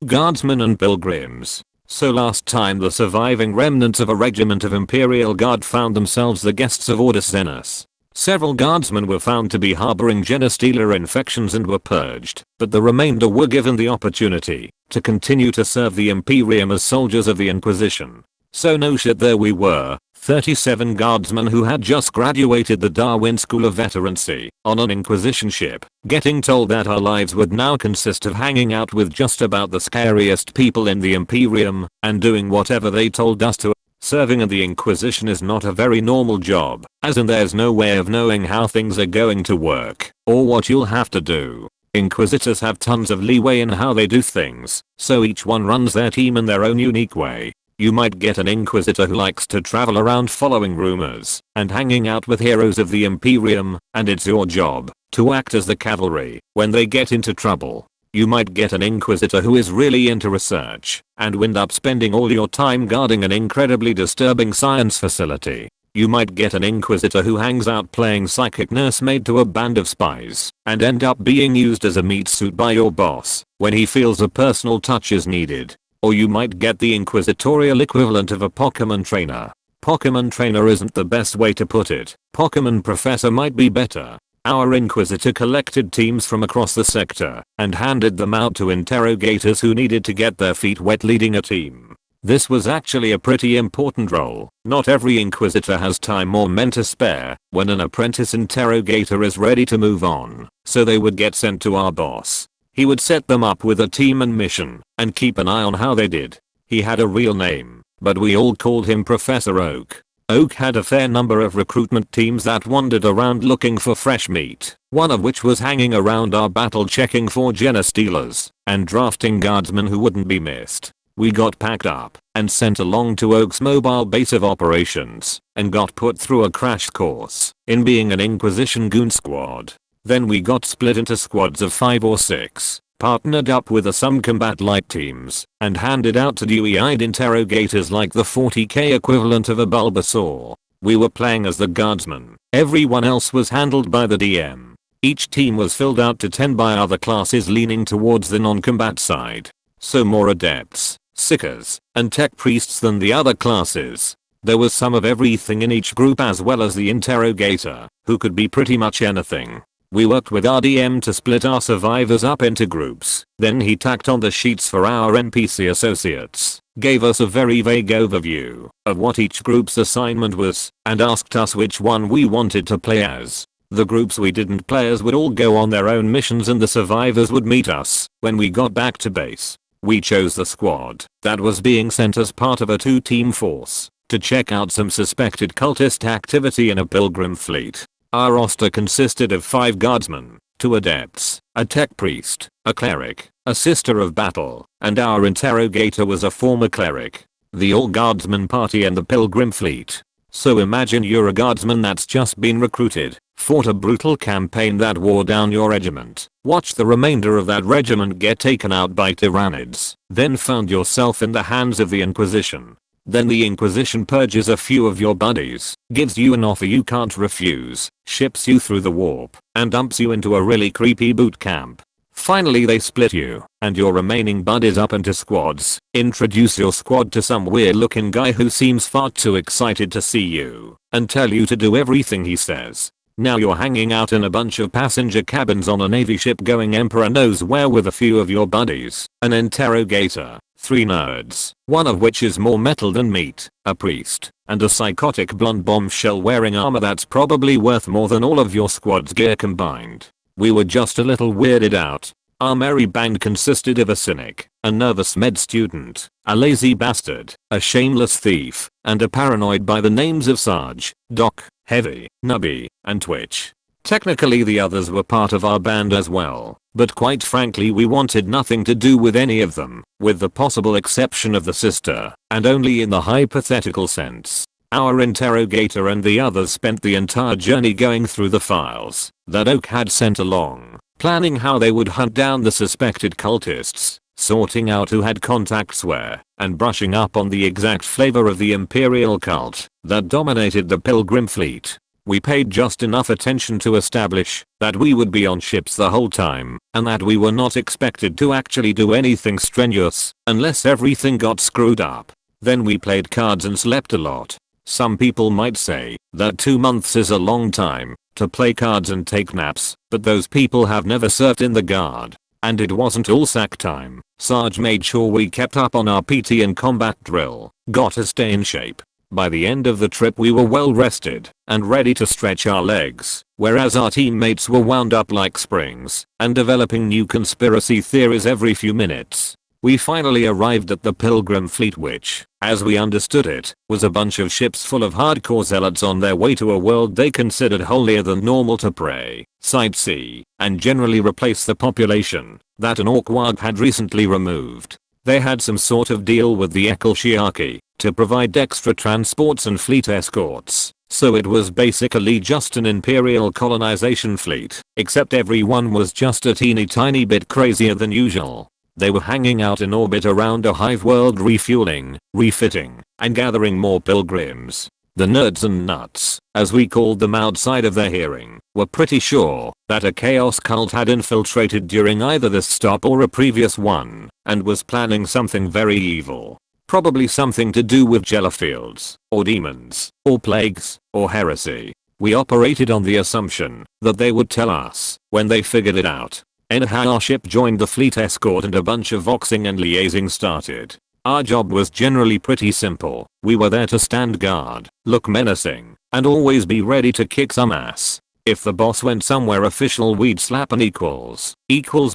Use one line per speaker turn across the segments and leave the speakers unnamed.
Guardsmen and Pilgrims. So last time the surviving remnants of a regiment of Imperial Guard found themselves the guests of Order Xenos. Several Guardsmen were found to be harboring Genestealer infections and were purged, but the remainder were given the opportunity to continue to serve the Imperium as soldiers of the Inquisition. So no shit, there we were, 37 Guardsmen who had just graduated the Darwin School of Veterancy on an Inquisition ship, getting told that our lives would now consist of hanging out with just about the scariest people in the Imperium and doing whatever they told us to. Serving in the Inquisition is not a very normal job, as in there's no way of knowing how things are going to work or what you'll have to do. Inquisitors have tons of leeway in how they do things, so each one runs their team in their own unique way. You might get an Inquisitor who likes to travel around following rumors and hanging out with heroes of the Imperium, and it's your job to act as the cavalry when they get into trouble. You might get an Inquisitor who is really into research and wind up spending all your time guarding an incredibly disturbing science facility. You might get an Inquisitor who hangs out playing psychic nursemaid to a band of spies and end up being used as a meat suit by your boss when he feels a personal touch is needed. Or you might get the inquisitorial equivalent of a Pokemon trainer. Pokemon trainer isn't the best way to put it. Pokemon professor might be better. Our Inquisitor collected teams from across the sector and handed them out to interrogators who needed to get their feet wet leading a team. This was actually a pretty important role. Not every Inquisitor has time or men to spare when an apprentice interrogator is ready to move on, so they would get sent to our boss. He would set them up with a team and mission and keep an eye on how they did. He had a real name, but we all called him Professor Oak. Oak had a fair number of recruitment teams that wandered around looking for fresh meat, one of which was hanging around our battle checking for Genestealers and drafting Guardsmen who wouldn't be missed. We got packed up and sent along to Oak's mobile base of operations and got put through a crash course in being an Inquisition goon squad. Then we got split into squads of 5 or 6, partnered up with some combat light teams, and handed out to dewy-eyed interrogators like the 40k equivalent of a Bulbasaur. We were playing as the Guardsmen. Everyone else was handled by the DM. Each team was filled out to 10 by other classes leaning towards the non-combat side. So more adepts, seekers, and tech priests than the other classes. There was some of everything in each group as well as the interrogator, who could be pretty much anything. We worked with our DM to split our survivors up into groups. Then he tacked on the sheets for our NPC associates, gave us a very vague overview of what each group's assignment was, and asked us which one we wanted to play as. The groups we didn't play as would all go on their own missions and the survivors would meet us when we got back to base. We chose the squad that was being sent as part of a 2-team force to check out some suspected cultist activity in a pilgrim fleet. Our roster consisted of 5 Guardsmen, 2 adepts, a tech priest, a cleric, a sister of battle, and our interrogator was a former cleric. The all-Guardsman party and the pilgrim fleet. So imagine you're a Guardsman that's just been recruited, fought a brutal campaign that wore down your regiment, watched the remainder of that regiment get taken out by tyrannids, then found yourself in the hands of the Inquisition. Then the Inquisition purges a few of your buddies, gives you an offer you can't refuse, ships you through the warp, and dumps you into a really creepy boot camp. Finally they split you and your remaining buddies up into squads, introduce your squad to some weird looking guy who seems far too excited to see you, and tell you to do everything he says. Now you're hanging out in a bunch of passenger cabins on a navy ship going emperor knows where with a few of your buddies, an interrogator, 3 nerds, one of which is more metal than meat, a priest, and a psychotic blonde bombshell wearing armor that's probably worth more than all of your squad's gear combined. We were just a little weirded out. Our merry band consisted of a cynic, a nervous med student, a lazy bastard, a shameless thief, and a paranoid by the names of Sarge, Doc, Heavy, Nubby, and Twitch. Technically the others were part of our band as well, but quite frankly we wanted nothing to do with any of them, with the possible exception of the sister, and only in the hypothetical sense. Our interrogator and the others spent the entire journey going through the files that Oak had sent along, planning how they would hunt down the suspected cultists, sorting out who had contacts where, and brushing up on the exact flavor of the Imperial cult that dominated the Pilgrim fleet. We paid just enough attention to establish that we would be on ships the whole time and that we were not expected to actually do anything strenuous unless everything got screwed up. Then we played cards and slept a lot. Some people might say that 2 months is a long time to play cards and take naps, but those people have never served in the guard. And it wasn't all sack time. Sarge made sure we kept up on our PT and combat drill, got us stay in shape. By the end of the trip we were well rested and ready to stretch our legs, whereas our teammates were wound up like springs and developing new conspiracy theories every few minutes. We finally arrived at the Pilgrim fleet, which, as we understood it, was a bunch of ships full of hardcore zealots on their way to a world they considered holier than normal to pray, sightsee, and generally replace the population that an Orkwag had recently removed. They had some sort of deal with the Ecclesiarchy to provide extra transports and fleet escorts, so it was basically just an Imperial colonization fleet, except everyone was just a teeny tiny bit crazier than usual. They were hanging out in orbit around a hive world, refueling, refitting, and gathering more pilgrims. The nerds and nuts, as we called them outside of their hearing, were pretty sure that a chaos cult had infiltrated during either this stop or a previous one, and was planning something very evil. Probably something to do with Jellifields, or demons, or plagues, or heresy. We operated on the assumption that they would tell us when they figured it out. Anyhow, our ship joined the fleet escort and a bunch of voxing and liaising started. Our job was generally pretty simple. We were there to stand guard, look menacing, and always be ready to kick some ass. If the boss went somewhere official, we'd slap an equals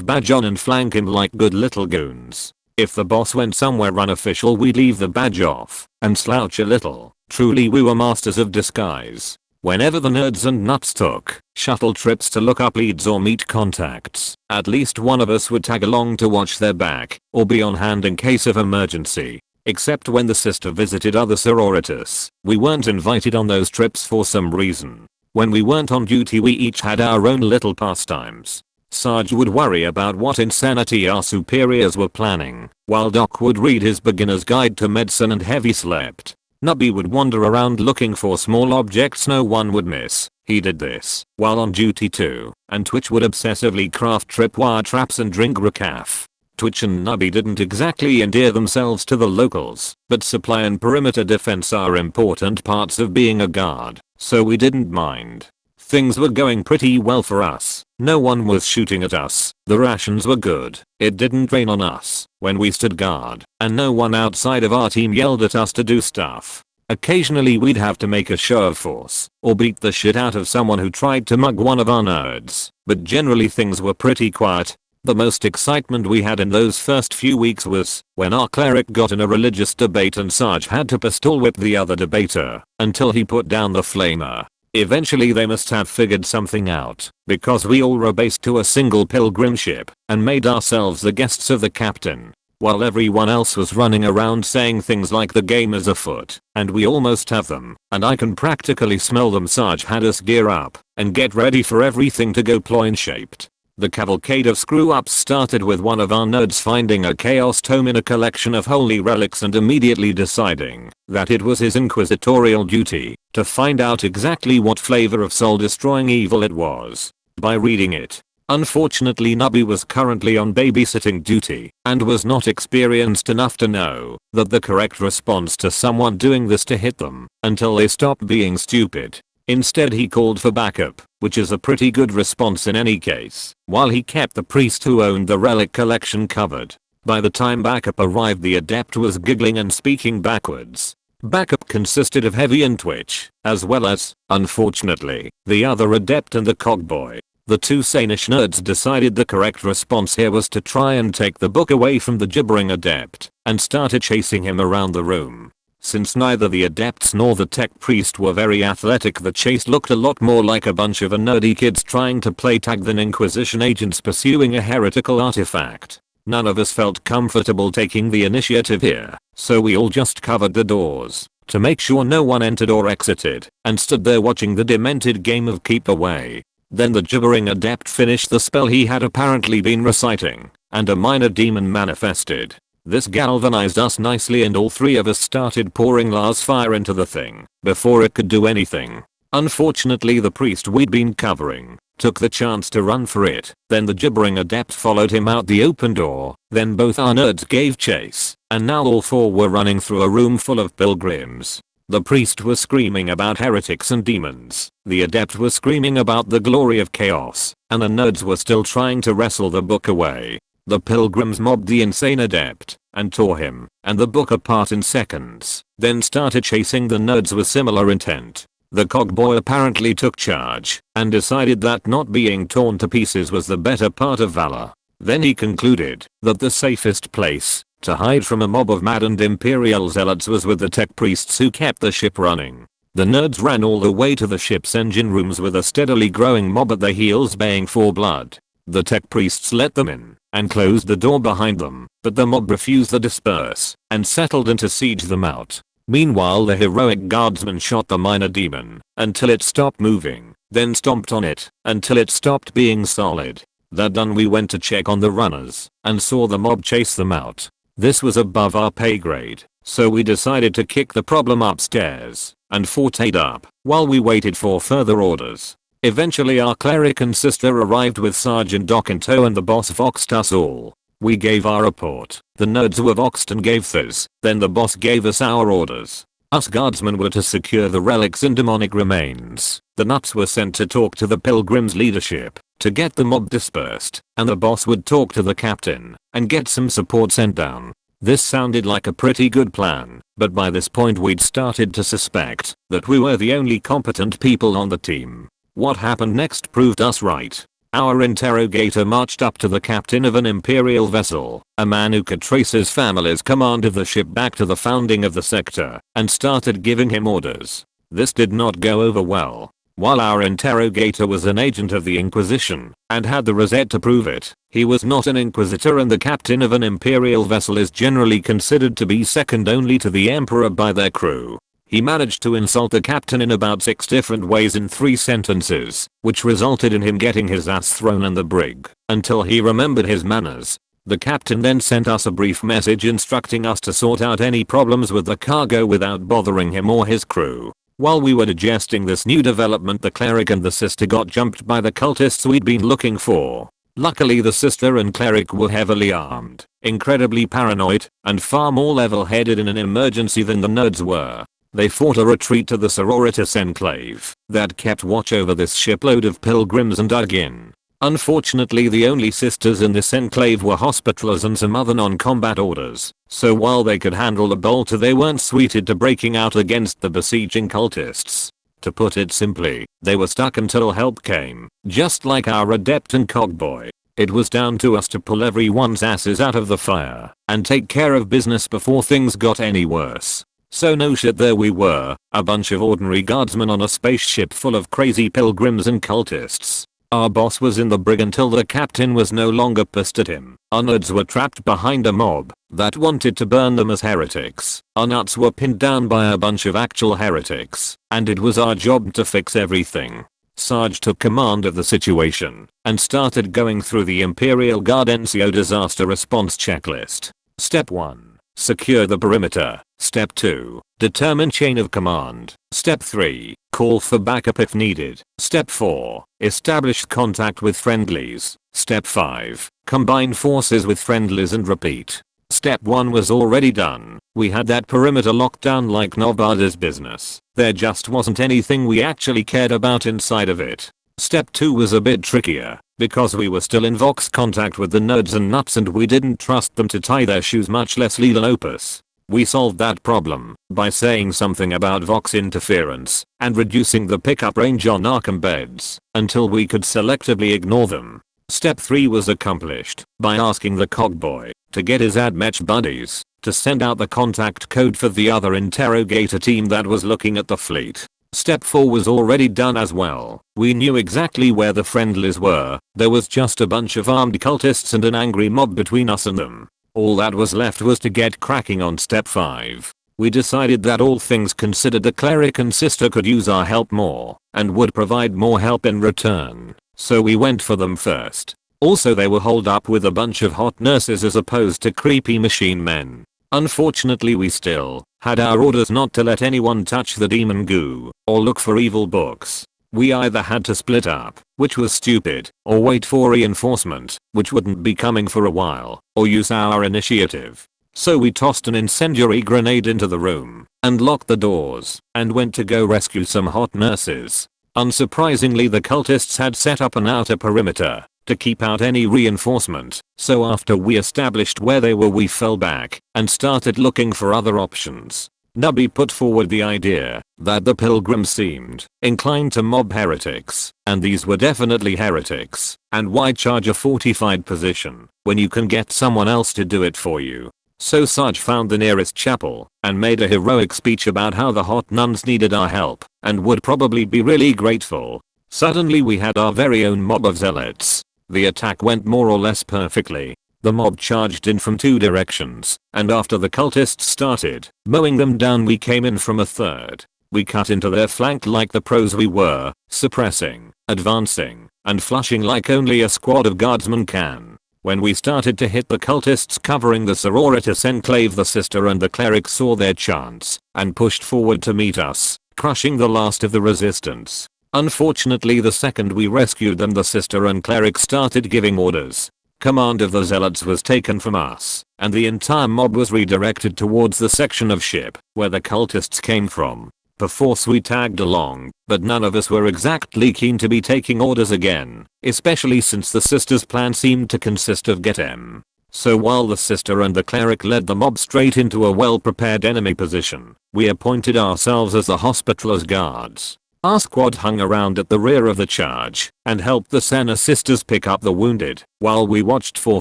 badge on and flank him like good little goons. If the boss went somewhere unofficial, we'd leave the badge off and slouch a little. Truly, we were masters of disguise. Whenever the nerds and nuts took shuttle trips to look up leads or meet contacts, at least one of us would tag along to watch their back or be on hand in case of emergency. Except when the sister visited other sororities, we weren't invited on those trips for some reason. When we weren't on duty, we each had our own little pastimes. Sarge would worry about what insanity our superiors were planning, while Doc would read his beginner's guide to medicine and heavy slept. Nubby would wander around looking for small objects no one would miss. He did this while on duty too, and Twitch would obsessively craft tripwire traps and drink recaf. Twitch and Nubby didn't exactly endear themselves to the locals, but supply and perimeter defense are important parts of being a guard, so we didn't mind. Things were going pretty well for us. No one was shooting at us. The rations were good. It didn't rain on us when we stood guard, and no one outside of our team yelled at us to do stuff. Occasionally we'd have to make a show of force or beat the shit out of someone who tried to mug one of our nerds, but generally things were pretty quiet. The most excitement we had in those first few weeks was when our cleric got in a religious debate and Sarge had to pistol whip the other debater until he put down the flamer. Eventually they must have figured something out, because we all rebased to a single pilgrim ship and made ourselves the guests of the captain, while everyone else was running around saying things like the game is afoot and we almost have them, and I can practically smell them. Sarge had us gear up and get ready for everything to go ploin shaped. The cavalcade of screw-ups started with one of our nerds finding a chaos tome in a collection of holy relics and immediately deciding that it was his inquisitorial duty to find out exactly what flavor of soul-destroying evil it was by reading it. Unfortunately, Nubby was currently on babysitting duty and was not experienced enough to know that the correct response to someone doing this to hit them until they stopped being stupid. Instead he called for backup, which is a pretty good response in any case, while he kept the priest who owned the relic collection covered. By the time backup arrived, the adept was giggling and speaking backwards. Backup consisted of Heavy and Twitch, as well as, unfortunately, the other adept and the cogboy. The two sanish nerds decided the correct response here was to try and take the book away from the gibbering adept and started chasing him around the room. Since neither the adepts nor the tech priest were very athletic, the chase looked a lot more like a bunch of nerdy kids trying to play tag than Inquisition agents pursuing a heretical artifact. None of us felt comfortable taking the initiative here, so we all just covered the doors to make sure no one entered or exited and stood there watching the demented game of keep away. Then the gibbering adept finished the spell he had apparently been reciting, and a minor demon manifested. This galvanized us nicely and all three of us started pouring Lars fire into the thing before it could do anything. Unfortunately the priest we'd been covering took the chance to run for it. Then the gibbering adept followed him out the open door. Then both our nerds gave chase, and now all four were running through a room full of pilgrims. The priest was screaming about heretics and demons. The adept was screaming about the glory of chaos, and the nerds were still trying to wrestle the book away. The pilgrims mobbed the insane adept and tore him and the book apart in seconds, then started chasing the nerds with similar intent. The cogboy apparently took charge and decided that not being torn to pieces was the better part of valor. Then he concluded that the safest place to hide from a mob of maddened Imperial zealots was with the tech priests who kept the ship running. The nerds ran all the way to the ship's engine rooms with a steadily growing mob at their heels baying for blood. The tech priests let them in and closed the door behind them, but the mob refused to disperse and settled in to siege them out. Meanwhile the heroic guardsman shot the minor demon until it stopped moving, then stomped on it until it stopped being solid. That done, we went to check on the runners and saw the mob chase them out. This was above our pay grade, so we decided to kick the problem upstairs and fought it up while we waited for further orders. Eventually our cleric and sister arrived with Sergeant Doc in tow and the boss voxed us all. We gave our report, the nerds were voxed and gave theirs, then the boss gave us our orders. Us guardsmen were to secure the relics and demonic remains. The nuts were sent to talk to the pilgrims' leadership to get the mob dispersed, and the boss would talk to the captain and get some support sent down. This sounded like a pretty good plan, but by this point we'd started to suspect that we were the only competent people on the team. What happened next proved us right. Our interrogator marched up to the captain of an Imperial vessel, a man who could trace his family's command of the ship back to the founding of the sector, and started giving him orders. This did not go over well. While our interrogator was an agent of the Inquisition and had the rosette to prove it, he was not an inquisitor, and the captain of an Imperial vessel is generally considered to be second only to the Emperor by their crew. He managed to insult the captain in about 6 different ways in 3 sentences, which resulted in him getting his ass thrown in the brig until he remembered his manners. The captain then sent us a brief message instructing us to sort out any problems with the cargo without bothering him or his crew. While we were digesting this new development, the cleric and the sister got jumped by the cultists we'd been looking for. Luckily the sister and cleric were heavily armed, incredibly paranoid, and far more level-headed in an emergency than the nerds were. They fought a retreat to the Sororitas enclave that kept watch over this shipload of pilgrims and dug in. Unfortunately the only sisters in this enclave were hospitalers and some other non-combat orders, so while they could handle the bolter, they weren't suited to breaking out against the besieging cultists. To put it simply, they were stuck until help came, just like our adept and cogboy. It was down to us to pull everyone's asses out of the fire and take care of business before things got any worse. So no shit, there we were, a bunch of ordinary guardsmen on a spaceship full of crazy pilgrims and cultists. Our boss was in the brig until the captain was no longer pissed at him. Our nerds were trapped behind a mob that wanted to burn them as heretics. Our nuts were pinned down by a bunch of actual heretics, and it was our job to fix everything. Sarge took command of the situation and started going through the Imperial Guard NCO disaster response checklist. Step 1. Secure the perimeter. Step 2. Determine chain of command. Step 3. Call for backup if needed. Step 4. Establish contact with friendlies. Step 5. Combine forces with friendlies and repeat. Step 1 was already done. We had that perimeter locked down like nobody's business. There just wasn't anything we actually cared about inside of it. Step 2 was a bit trickier because we were still in vox contact with the nerds and nuts, and we didn't trust them to tie their shoes, much less lead an opus. We solved that problem by saying something about vox interference and reducing the pickup range on Arkham beds until we could selectively ignore them. Step 3 was accomplished by asking the cogboy to get his admech buddies to send out the contact code for the other interrogator team that was looking at the fleet. Step 4 was already done as well. We knew exactly where the friendlies were. There was just a bunch of armed cultists and an angry mob between us and them. All that was left was to get cracking on step 5. We decided that all things considered, the cleric and sister could use our help more and would provide more help in return. So we went for them first. Also they were holed up with a bunch of hot nurses as opposed to creepy machine men. Unfortunately we still had our orders not to let anyone touch the demon goo or look for evil books. We either had to split up, which was stupid, or wait for reinforcement, which wouldn't be coming for a while, or use our initiative. So we tossed an incendiary grenade into the room, and locked the doors, and went to go rescue some hot nurses. Unsurprisingly the cultists had set up an outer perimeter to keep out any reinforcement, so after we established where they were we fell back and started looking for other options. Nubby put forward the idea that the pilgrims seemed inclined to mob heretics, and these were definitely heretics, and why charge a fortified position when you can get someone else to do it for you. So Sarge found the nearest chapel and made a heroic speech about how the hot nuns needed our help and would probably be really grateful. Suddenly we had our very own mob of zealots. The attack went more or less perfectly. The mob charged in from 2 directions, and after the cultists started mowing them down we came in from a third. We cut into their flank like the pros we were, suppressing, advancing, and flushing like only a squad of guardsmen can. When we started to hit the cultists covering the sororitas enclave, the sister and the cleric saw their chance and pushed forward to meet us, crushing the last of the resistance. Unfortunately the second we rescued them the sister and cleric started giving orders. Command of the zealots was taken from us, and the entire mob was redirected towards the section of ship where the cultists came from. Perforce we tagged along, but none of us were exactly keen to be taking orders again, especially since the sister's plan seemed to consist of get em. So while the sister and the cleric led the mob straight into a well-prepared enemy position, we appointed ourselves as the hospital's guards. Our squad hung around at the rear of the charge and helped the Senna sisters pick up the wounded while we watched for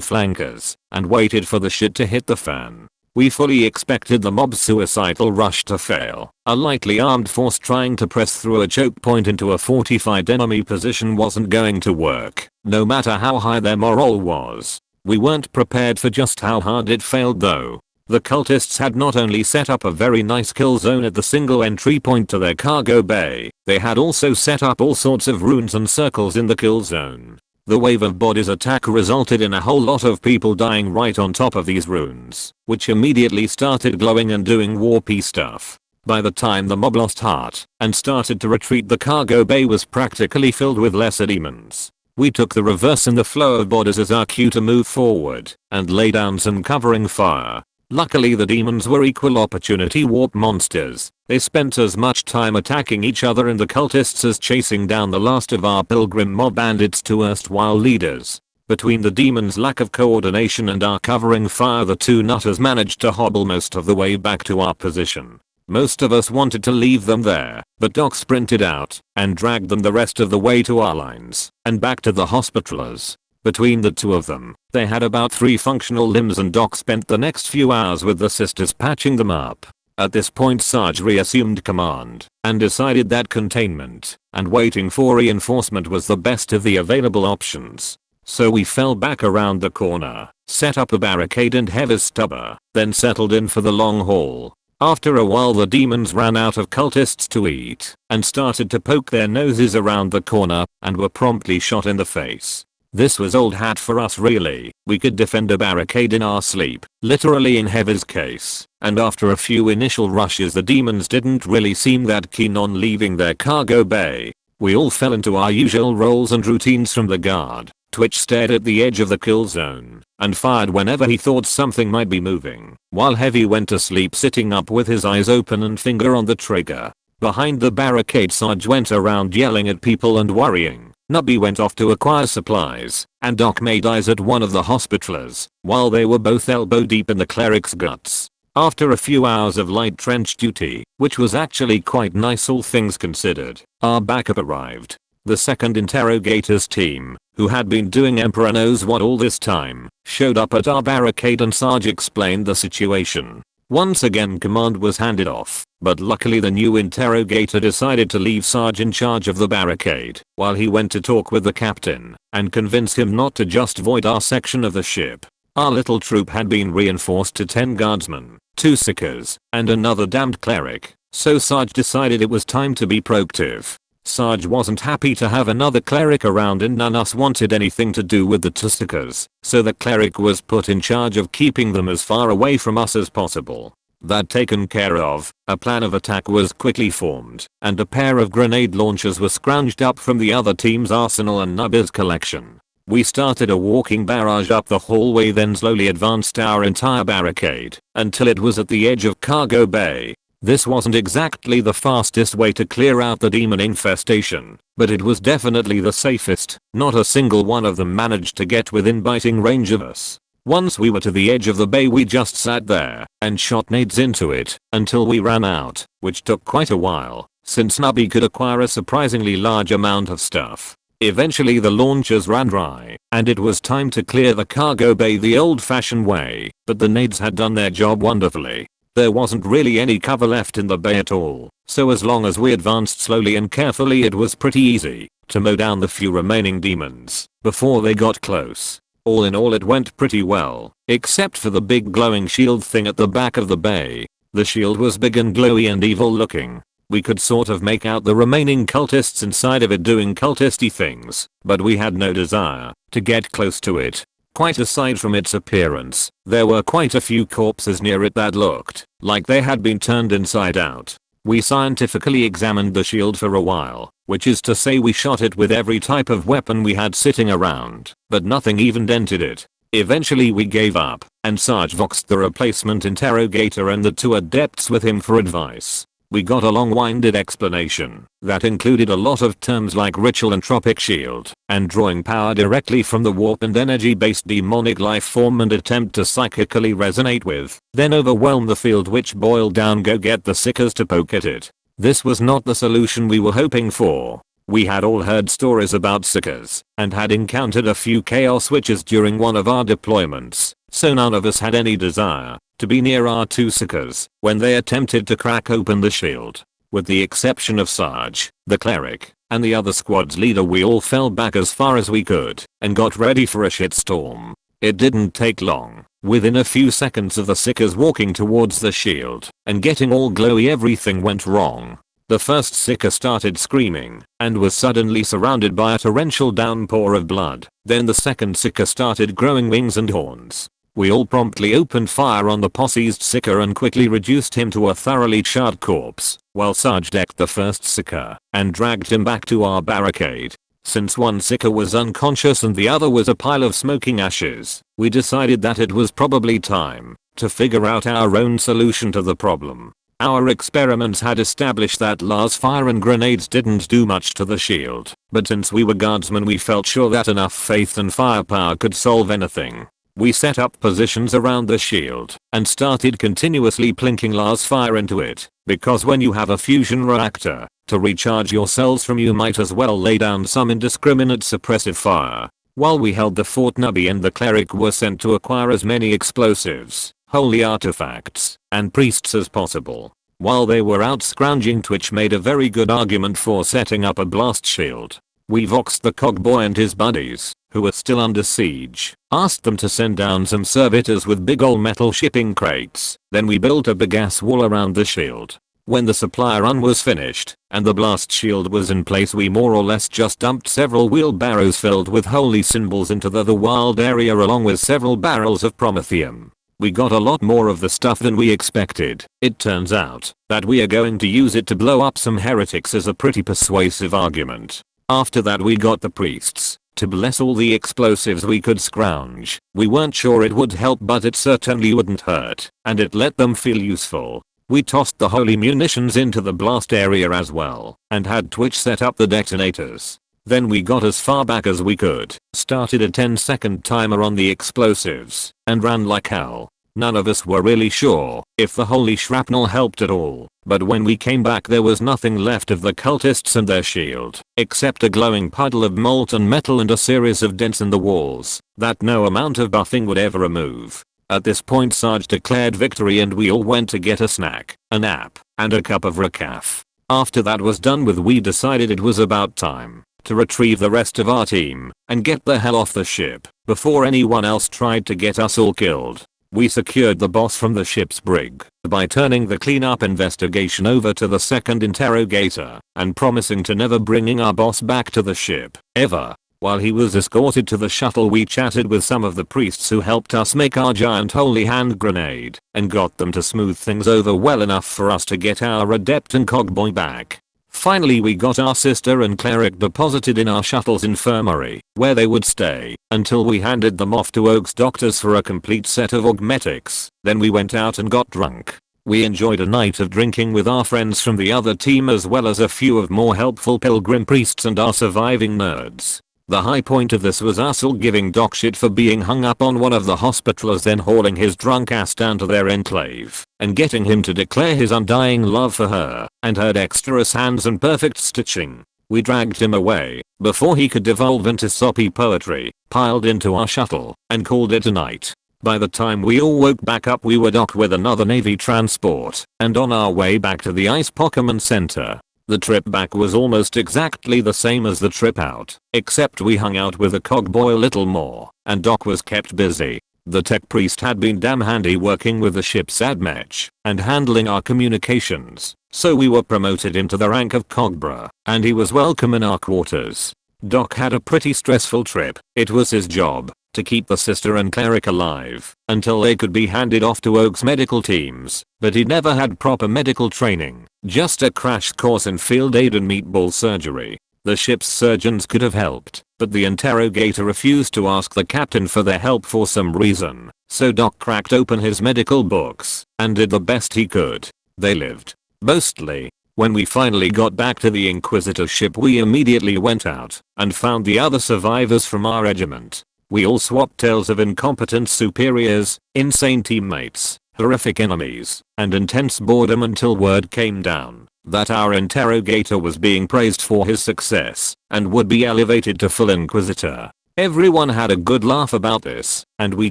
flankers and waited for the shit to hit the fan. We fully expected the mob's suicidal rush to fail. A lightly armed force trying to press through a choke point into a fortified enemy position wasn't going to work, no matter how high their morale was. We weren't prepared for just how hard it failed though. The cultists had not only set up a very nice kill zone at the single entry point to their cargo bay, they had also set up all sorts of runes and circles in the kill zone. The wave of bodies attack resulted in a whole lot of people dying right on top of these runes, which immediately started glowing and doing warpy stuff. By the time the mob lost heart and started to retreat, the cargo bay was practically filled with lesser demons. We took the reverse in the flow of bodies as our cue to move forward and lay down some covering fire. Luckily the demons were equal opportunity warp monsters. They spent as much time attacking each other and the cultists as chasing down the last of our pilgrim mob and its 2 erstwhile leaders. Between the demons' lack of coordination and our covering fire, the 2 nutters managed to hobble most of the way back to our position. Most of us wanted to leave them there, but Doc sprinted out and dragged them the rest of the way to our lines and back to the hospitalers. Between the 2 of them, they had about 3 functional limbs and Doc spent the next few hours with the sisters patching them up. At this point Sarge reassumed command and decided that containment and waiting for reinforcement was the best of the available options. So we fell back around the corner, set up a barricade and heavy stubber, then settled in for the long haul. After a while the demons ran out of cultists to eat and started to poke their noses around the corner and were promptly shot in the face. This was old hat for us really. We could defend a barricade in our sleep, literally in Heavy's case, and after a few initial rushes the demons didn't really seem that keen on leaving their cargo bay. We all fell into our usual roles and routines from the guard. Twitch stared at the edge of the kill zone and fired whenever he thought something might be moving, while Heavy went to sleep sitting up with his eyes open and finger on the trigger. Behind the barricade Sarge went around yelling at people and worrying. Nubby went off to acquire supplies, and Doc made eyes at one of the hospitalers, while they were both elbow deep in the cleric's guts. After a few hours of light trench duty, which was actually quite nice all things considered, our backup arrived. The second interrogator's team, who had been doing Emperor knows what all this time, showed up at our barricade and Sarge explained the situation. Once again command was handed off, but luckily the new interrogator decided to leave Sarge in charge of the barricade while he went to talk with the captain and convince him not to just void our section of the ship. Our little troop had been reinforced to 10 guardsmen, 2 seekers, and another damned cleric, so Sarge decided it was time to be proactive. Sarge wasn't happy to have another cleric around and none of us wanted anything to do with the Tussikers, so the cleric was put in charge of keeping them as far away from us as possible. That taken care of, a plan of attack was quickly formed, and a pair of grenade launchers were scrounged up from the other team's arsenal and Nubby's collection. We started a walking barrage up the hallway, then slowly advanced our entire barricade until it was at the edge of cargo bay. This wasn't exactly the fastest way to clear out the demon infestation, but it was definitely the safest. Not a single one of them managed to get within biting range of us. Once we were to the edge of the bay, we just sat there and shot nades into it until we ran out, which took quite a while, since Nubby could acquire a surprisingly large amount of stuff. Eventually the launchers ran dry, and it was time to clear the cargo bay the old-fashioned way, but the nades had done their job wonderfully. There wasn't really any cover left in the bay at all, so as long as we advanced slowly and carefully it was pretty easy to mow down the few remaining demons before they got close. All in all it went pretty well, except for the big glowing shield thing at the back of the bay. The shield was big and glowy and evil looking. We could sort of make out the remaining cultists inside of it doing cultisty things, but we had no desire to get close to it. Quite aside from its appearance, there were quite a few corpses near it that looked like they had been turned inside out. We scientifically examined the shield for a while, which is to say we shot it with every type of weapon we had sitting around, but nothing even dented it. Eventually we gave up, and Sarge voxed the replacement interrogator and the two adepts with him for advice. We got a long-winded explanation that included a lot of terms like ritual and tropic shield, and drawing power directly from the warp and energy-based demonic life form and attempt to psychically resonate with, then overwhelm the field, which boiled down go get the Seekers to poke at it. This was not the solution we were hoping for. We had all heard stories about Seekers, and had encountered a few chaos witches during one of our deployments, so none of us had any desire to be near our two Seekers when they attempted to crack open the shield. With the exception of Sarge, the cleric, and the other squad's leader, we all fell back as far as we could and got ready for a shitstorm. It didn't take long. Within a few seconds of the Seekers walking towards the shield and getting all glowy, everything went wrong. The first Seeker started screaming and was suddenly surrounded by a torrential downpour of blood. Then the second Seeker started growing wings and horns. We all promptly opened fire on the posse's Seeker and quickly reduced him to a thoroughly charred corpse, while Sarge decked the first Seeker and dragged him back to our barricade. Since one Seeker was unconscious and the other was a pile of smoking ashes, we decided that it was probably time to figure out our own solution to the problem. Our experiments had established that Lars fire and grenades didn't do much to the shield, but since we were guardsmen we felt sure that enough faith and firepower could solve anything. We set up positions around the shield and started continuously plinking Lars fire into it, because when you have a fusion reactor to recharge your cells from, you might as well lay down some indiscriminate suppressive fire. While we held the fort, Nubby and the cleric were sent to acquire as many explosives, holy artifacts, and priests as possible. While they were out scrounging, Twitch made a very good argument for setting up a blast shield. We voxed the cogboy and his buddies, who were still under siege, asked them to send down some servitors with big ol' metal shipping crates. Then we built a big ass wall around the shield. When the supply run was finished and the blast shield was in place, we more or less just dumped several wheelbarrows filled with holy symbols into the wild area, along with several barrels of promethium. We got a lot more of the stuff than we expected. It turns out that we are going to use it to blow up some heretics as a pretty persuasive argument. After that we got the priests to bless all the explosives we could scrounge. We weren't sure it would help, but it certainly wouldn't hurt, and it let them feel useful. We tossed the holy munitions into the blast area as well, and had Twitch set up the detonators. Then we got as far back as we could, started a 10-second timer on the explosives, and ran like hell. None of us were really sure if the holy shrapnel helped at all, but when we came back there was nothing left of the cultists and their shield, except a glowing puddle of molten metal and a series of dents in the walls that no amount of buffing would ever remove. At this point Sarge declared victory and we all went to get a snack, a nap, and a cup of recaf. After that was done with, we decided it was about time to retrieve the rest of our team and get the hell off the ship before anyone else tried to get us all killed. We secured the boss from the ship's brig by turning the cleanup investigation over to the second interrogator and promising to never bringing our boss back to the ship, ever. While he was escorted to the shuttle, we chatted with some of the priests who helped us make our giant holy hand grenade and got them to smooth things over well enough for us to get our adept and cogboy back. Finally we got our sister and cleric deposited in our shuttle's infirmary, where they would stay until we handed them off to Oak's doctors for a complete set of augmetics. Then we went out and got drunk. We enjoyed a night of drinking with our friends from the other team as well as a few of more helpful pilgrim priests and our surviving nerds. The high point of this was us all giving Doc shit for being hung up on one of the hospitalers, then hauling his drunk ass down to their enclave and getting him to declare his undying love for her and her dexterous hands and perfect stitching. We dragged him away before he could devolve into soppy poetry, piled into our shuttle, and called it a night. By the time we all woke back up, we were docked with another Navy transport and on our way back to the Ice Pokemon Center. The trip back was almost exactly the same as the trip out, except we hung out with the cogboy a little more, and Doc was kept busy. The tech priest had been damn handy working with the ship's admech and handling our communications, so we were promoted into the rank of cogbra, and he was welcome in our quarters. Doc had a pretty stressful trip. It was his job to keep the sister and cleric alive until they could be handed off to Oak's medical teams, but he never had proper medical training, just a crash course in field aid and meatball surgery. The ship's surgeons could have helped, but the interrogator refused to ask the captain for their help for some reason, so Doc cracked open his medical books and did the best he could. They lived. Mostly. When we finally got back to the Inquisitor ship, we immediately went out and found the other survivors from our regiment. We all swapped tales of incompetent superiors, insane teammates, horrific enemies, and intense boredom until word came down that our interrogator was being praised for his success and would be elevated to full Inquisitor. Everyone had a good laugh about this, and we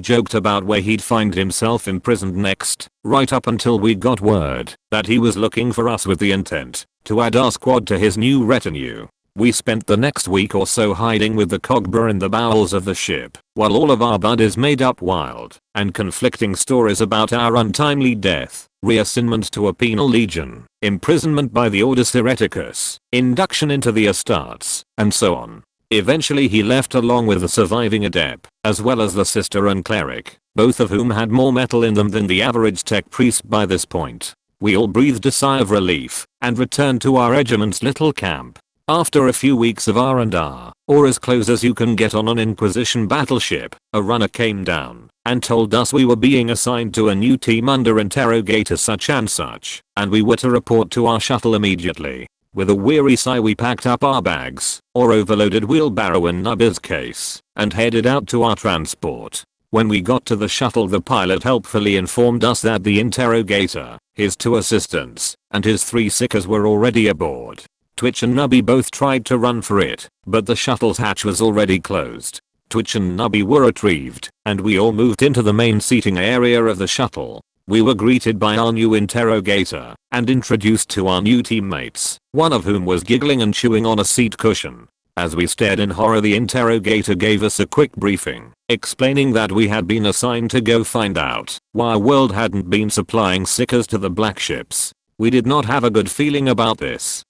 joked about where he'd find himself imprisoned next, right up until we got word that he was looking for us with the intent to add our squad to his new retinue. We spent the next week or so hiding with the cogbra in the bowels of the ship, while all of our buddies made up wild and conflicting stories about our untimely death, reassignment to a penal legion, imprisonment by the Orders Hereticus, induction into the Astartes, and so on. Eventually he left along with the surviving adept, as well as the sister and cleric, both of whom had more metal in them than the average tech priest by this point. We all breathed a sigh of relief and returned to our regiment's little camp. After a few weeks of R&R, or as close as you can get on an Inquisition battleship, a runner came down and told us we were being assigned to a new team under interrogator such and such, and we were to report to our shuttle immediately. With a weary sigh we packed up our bags, or overloaded wheelbarrow in Nubby's case, and headed out to our transport. When we got to the shuttle, the pilot helpfully informed us that the interrogator, his 2 assistants, and his 3 sickers were already aboard. Twitch and Nubby both tried to run for it, but the shuttle's hatch was already closed. Twitch and Nubby were retrieved, and we all moved into the main seating area of the shuttle. We were greeted by our new interrogator and introduced to our new teammates, one of whom was giggling and chewing on a seat cushion. As we stared in horror, the interrogator gave us a quick briefing, explaining that we had been assigned to go find out why our world hadn't been supplying sickers to the black ships. We did not have a good feeling about this,